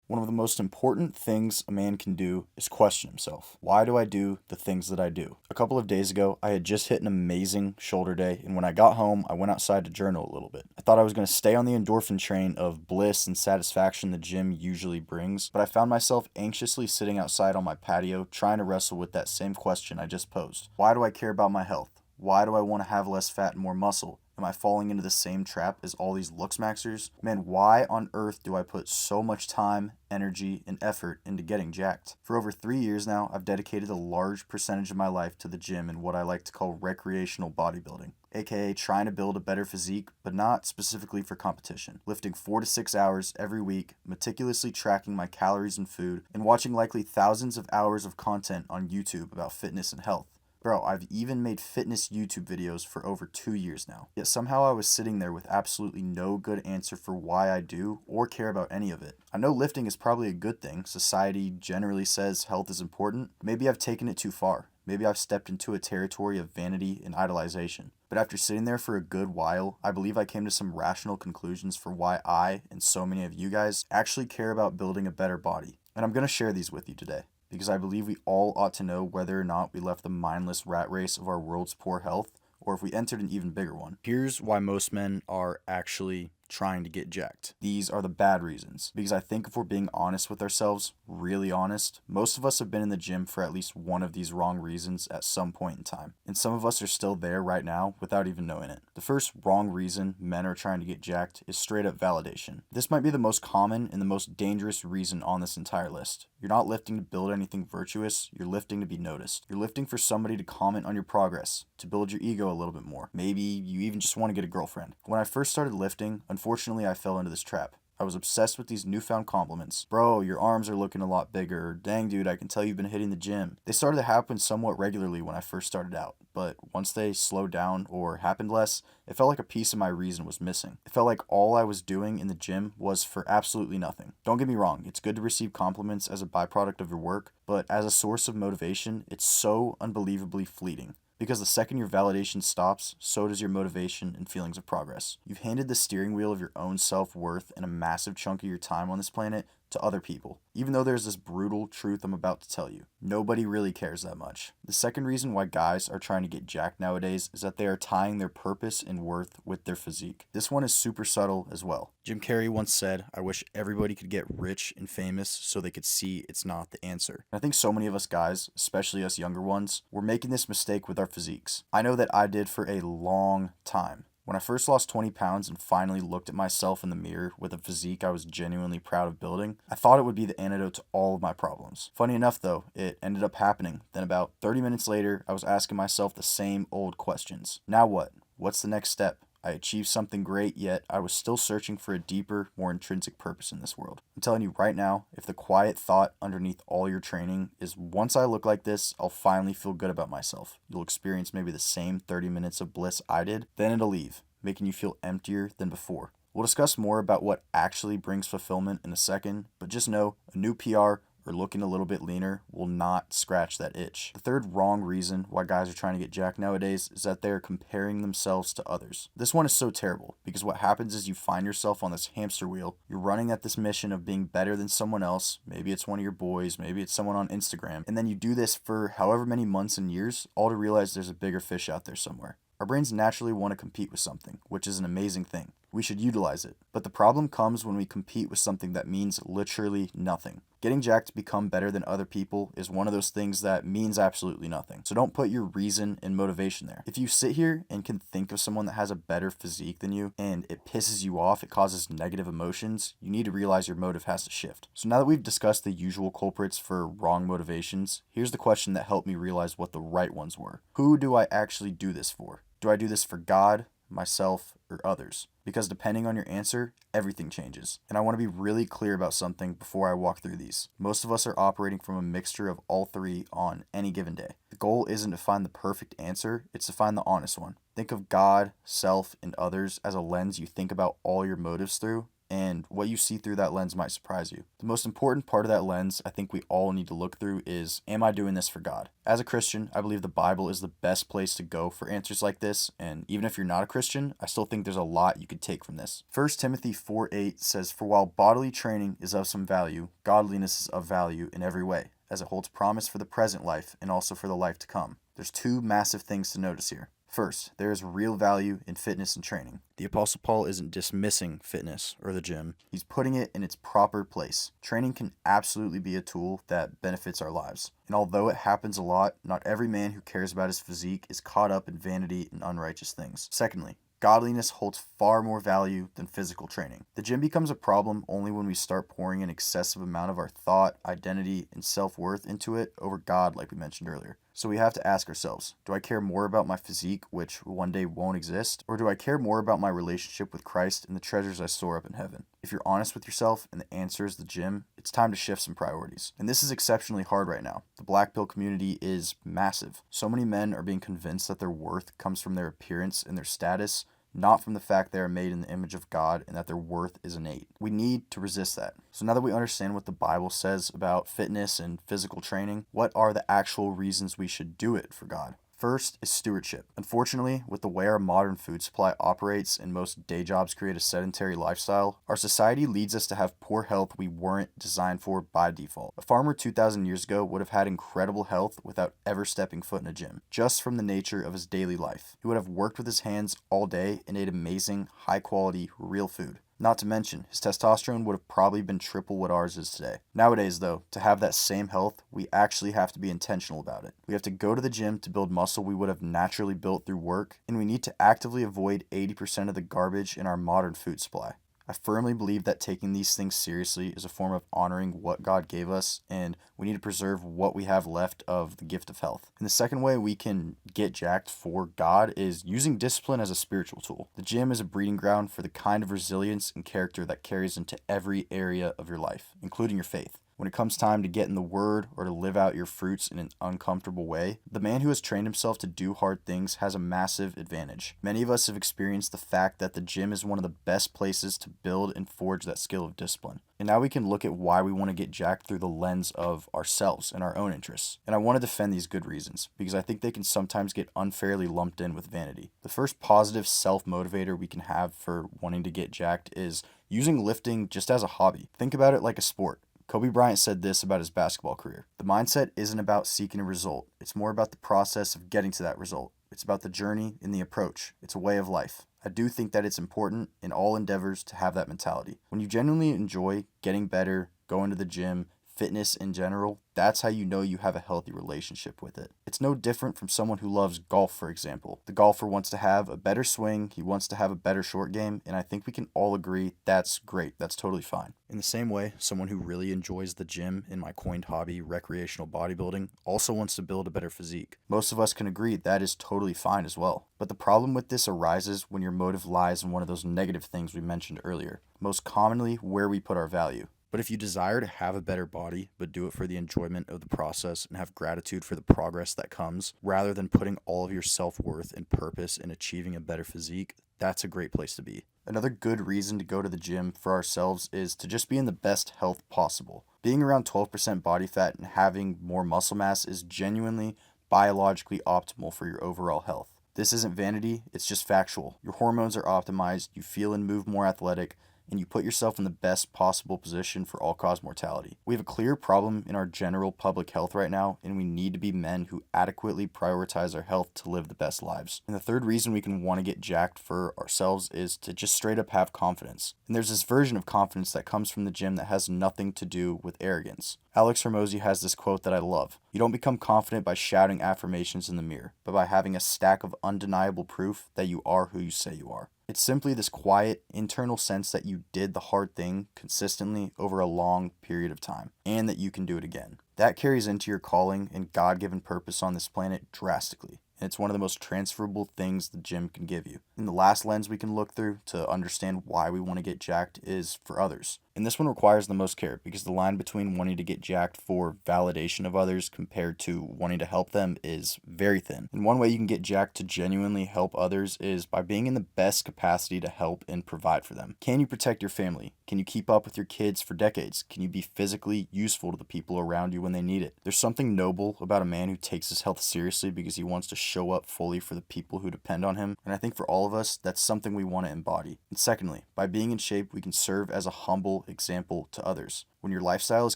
One of the most important things a man can do is question himself. Why do I do the things that I do? A couple of days ago, I had just hit an amazing shoulder day, and when I got home, I went outside to journal a little bit. I thought I was going to stay on the endorphin train of bliss and satisfaction the gym usually brings, but I found myself anxiously sitting outside on my patio trying to wrestle with that same question I just posed. Why do I care about my health? Why do I want to have less fat and more muscle? Am I falling into the same trap as all these looks maxers? Man, why on earth do I put so much time, energy, and effort into getting jacked? For over 3 years now, I've dedicated a large percentage of my life to the gym and what I like to call recreational bodybuilding, aka trying to build a better physique, but not specifically for competition. Lifting 4 to 6 hours every week, meticulously tracking my calories and food, and watching likely thousands of hours of content on YouTube about fitness and health. Bro, I've even made fitness YouTube videos for over 2 years now. Yet somehow I was sitting there with absolutely no good answer for why I do or care about any of it. I know lifting is probably a good thing. Society generally says health is important. Maybe I've taken it too far. Maybe I've stepped into a territory of vanity and idolization. But after sitting there for a good while, I believe I came to some rational conclusions for why I, and so many of you guys, actually care about building a better body. And I'm going to share these with you today, because I believe we all ought to know whether or not we left the mindless rat race of our world's poor health, or if we entered an even bigger one. Here's why most men are actually trying to get jacked. These are the bad reasons, because I think if we're being honest with ourselves, really honest, most of us have been in the gym for at least one of these wrong reasons at some point in time, and some of us are still there right now without even knowing it. The first wrong reason men are trying to get jacked is straight up validation. This might be the most common and the most dangerous reason on this entire list. You're not lifting to build anything virtuous, you're lifting to be noticed. You're lifting for somebody to comment on your progress, to build your ego a little bit more. Maybe you even just want to get a girlfriend. When I first started lifting, unfortunately I fell into this trap. I was obsessed with these newfound compliments. Bro, your arms are looking a lot bigger. Dang, dude, I can tell you've been hitting the gym. They started to happen somewhat regularly when I first started out, but once they slowed down or happened less, it felt like a piece of my reason was missing. It felt like all I was doing in the gym was for absolutely nothing. Don't get me wrong, it's good to receive compliments as a byproduct of your work, but as a source of motivation, it's so unbelievably fleeting. Because the second your validation stops, so does your motivation and feelings of progress. You've handed the steering wheel of your own self-worth and a massive chunk of your time on this planet to other people. Even though there's this brutal truth I'm about to tell you, nobody really cares that much. The second reason why guys are trying to get jacked nowadays is that they are tying their purpose and worth with their physique. This one is super subtle as well. Jim Carrey once said, "I wish everybody could get rich and famous so they could see it's not the answer." And I think so many of us guys, especially us younger ones, we're making this mistake with our physiques. I know that I did for a long time. When I first lost 20 pounds and finally looked at myself in the mirror with a physique I was genuinely proud of building, I thought it would be the antidote to all of my problems. Funny enough though, it ended up happening. Then about 30 minutes later, I was asking myself the same old questions. Now what? What's the next step? I achieved something great, yet I was still searching for a deeper, more intrinsic purpose in this world. I'm telling you right now, if the quiet thought underneath all your training is once I look like this, I'll finally feel good about myself. You'll experience maybe the same 30 minutes of bliss I did, then it'll leave, making you feel emptier than before. We'll discuss more about what actually brings fulfillment in a second, but just know a new PR or looking a little bit leaner will not scratch that itch. The third wrong reason why guys are trying to get jacked nowadays is that they're comparing themselves to others. This one is so terrible because what happens is you find yourself on this hamster wheel. You're running at this mission of being better than someone else. Maybe it's one of your boys, maybe it's someone on Instagram. And then you do this for however many months and years, all to realize there's a bigger fish out there somewhere. Our brains naturally want to compete with something, which is an amazing thing. We should utilize it. But the problem comes when we compete with something that means literally nothing. Getting jacked to become better than other people is one of those things that means absolutely nothing. So don't put your reason and motivation there. If you sit here and can think of someone that has a better physique than you and it pisses you off, it causes negative emotions, you need to realize your motive has to shift. So now that we've discussed the usual culprits for wrong motivations, here's the question that helped me realize what the right ones were. Who do I actually do this for? Do I do this for God, myself, or others? Because depending on your answer, everything changes. And I want to be really clear about something before I walk through these. Most of us are operating from a mixture of all three on any given day. The goal isn't to find the perfect answer, it's to find the honest one. Think of God, self, and others as a lens you think about all your motives through, and what you see through that lens might surprise you. The most important part of that lens I think we all need to look through is, am I doing this for God? As a Christian, I believe the Bible is the best place to go for answers like this, and even if you're not a Christian, I still think there's a lot you could take from this. 1 Timothy 4:8 says, "For while bodily training is of some value, godliness is of value in every way, as it holds promise for the present life and also for the life to come." There's two massive things to notice here. First, there is real value in fitness and training. The Apostle Paul isn't dismissing fitness or the gym. He's putting it in its proper place. Training can absolutely be a tool that benefits our lives. And although it happens a lot, not every man who cares about his physique is caught up in vanity and unrighteous things. Secondly, godliness holds far more value than physical training. The gym becomes a problem only when we start pouring an excessive amount of our thought, identity, and self-worth into it over God, like we mentioned earlier. So we have to ask ourselves, do I care more about my physique, which one day won't exist, or do I care more about my relationship with Christ and the treasures I store up in heaven? If you're honest with yourself and the answer is the gym, it's time to shift some priorities. And this is exceptionally hard right now. The black pill community is massive. So many men are being convinced that their worth comes from their appearance and their status, not from the fact they are made in the image of God and that their worth is innate. We need to resist that. So now that we understand what the Bible says about fitness and physical training, what are the actual reasons we should do it for God? First is stewardship. Unfortunately, with the way our modern food supply operates and most day jobs create a sedentary lifestyle, our society leads us to have poor health we weren't designed for by default. A farmer 2,000 years ago would have had incredible health without ever stepping foot in a gym, just from the nature of his daily life. He would have worked with his hands all day and ate amazing, high-quality, real food. Not to mention, his testosterone would have probably been triple what ours is today. Nowadays, though, to have that same health, we actually have to be intentional about it. We have to go to the gym to build muscle we would have naturally built through work, and we need to actively avoid 80% of the garbage in our modern food supply. I firmly believe that taking these things seriously is a form of honoring what God gave us, and we need to preserve what we have left of the gift of health. And the second way we can get jacked for God is using discipline as a spiritual tool. The gym is a breeding ground for the kind of resilience and character that carries into every area of your life, including your faith. When it comes time to get in the Word or to live out your fruits in an uncomfortable way, the man who has trained himself to do hard things has a massive advantage. Many of us have experienced the fact that the gym is one of the best places to build and forge that skill of discipline. And now we can look at why we want to get jacked through the lens of ourselves and our own interests. And I want to defend these good reasons, because I think they can sometimes get unfairly lumped in with vanity. The first positive self-motivator we can have for wanting to get jacked is using lifting just as a hobby. Think about it like a sport. Kobe Bryant said this about his basketball career. The mindset isn't about seeking a result. It's more about the process of getting to that result. It's about the journey and the approach. It's a way of life. I do think that it's important in all endeavors to have that mentality. When you genuinely enjoy getting better, going to the gym, fitness in general, that's how you know you have a healthy relationship with it. It's no different from someone who loves golf, for example. The golfer wants to have a better swing, he wants to have a better short game, and I think we can all agree that's great, that's totally fine. In the same way, someone who really enjoys the gym in my coined hobby, recreational bodybuilding, also wants to build a better physique. Most of us can agree that is totally fine as well. But the problem with this arises when your motive lies in one of those negative things we mentioned earlier, most commonly where we put our value. But if you desire to have a better body, but do it for the enjoyment of the process and have gratitude for the progress that comes, rather than putting all of your self-worth and purpose in achieving a better physique, that's a great place to be. Another good reason to go to the gym for ourselves is to just be in the best health possible. Being around 12% body fat and having more muscle mass is genuinely biologically optimal for your overall health. This isn't vanity, it's just factual. Your hormones are optimized, you feel and move more athletic, and you put yourself in the best possible position for all-cause mortality. We have a clear problem in our general public health right now, and we need to be men who adequately prioritize our health to live the best lives. And the third reason we can want to get jacked for ourselves is to just straight up have confidence. And there's this version of confidence that comes from the gym that has nothing to do with arrogance. Alex Hormozy has this quote that I love. You don't become confident by shouting affirmations in the mirror, but by having a stack of undeniable proof that you are who you say you are. It's simply this quiet, internal sense that you did the hard thing consistently over a long period of time, and that you can do it again. That carries into your calling and God-given purpose on this planet drastically, and it's one of the most transferable things the gym can give you. And the last lens we can look through to understand why we want to get jacked is for others. And this one requires the most care because the line between wanting to get jacked for validation of others compared to wanting to help them is very thin. And one way you can get jacked to genuinely help others is by being in the best capacity to help and provide for them. Can you protect your family? Can you keep up with your kids for decades? Can you be physically useful to the people around you when they need it? There's something noble about a man who takes his health seriously because he wants to show up fully for the people who depend on him. And I think for all of us, that's something we want to embody. And secondly, by being in shape, we can serve as a humble example to others. When your lifestyle is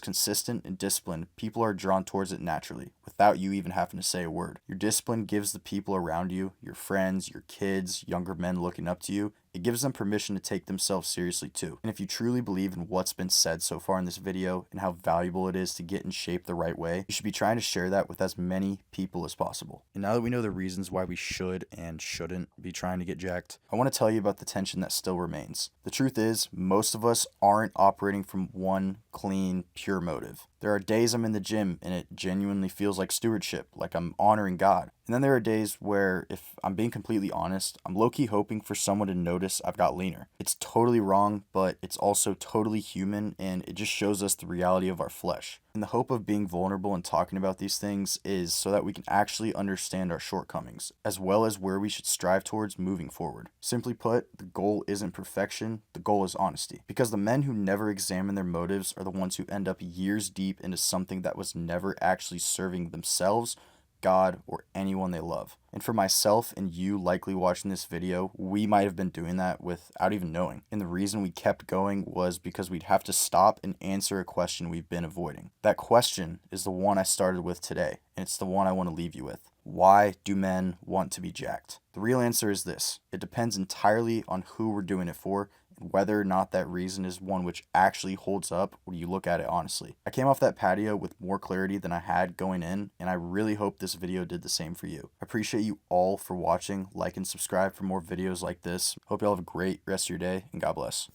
consistent and disciplined, people are drawn towards it naturally, without you even having to say a word. Your discipline gives the people around you, your friends, your kids, younger men looking up to you, it gives them permission to take themselves seriously too. And if you truly believe in what's been said so far in this video and how valuable it is to get in shape the right way, you should be trying to share that with as many people as possible. And now that we know the reasons why we should and shouldn't be trying to get jacked, I want to tell you about the tension that still remains. The truth is, most of us aren't operating from one clean, pure motive. There are days I'm in the gym and it genuinely feels like stewardship, like I'm honoring God. And then there are days where, if I'm being completely honest, I'm low-key hoping for someone to notice I've got leaner. It's totally wrong, but it's also totally human, and it just shows us the reality of our flesh. And the hope of being vulnerable and talking about these things is so that we can actually understand our shortcomings, as well as where we should strive towards moving forward. Simply put, the goal isn't perfection, the goal is honesty. Because the men who never examine their motives are the ones who end up years deep into something that was never actually serving themselves, God, or anyone they love. And for myself and you likely watching this video, we might have been doing that without even knowing. And the reason we kept going was because we'd have to stop and answer a question we've been avoiding. That question is the one I started with today, and it's the one I want to leave you with. Why do men want to be jacked? The real answer is this. It depends entirely on who we're doing it for and whether or not that reason is one which actually holds up when you look at it honestly. I came off that patio with more clarity than I had going in, and I really hope this video did the same for you. I appreciate you all for watching. Like and subscribe for more videos like this. Hope you all have a great rest of your day, and God bless.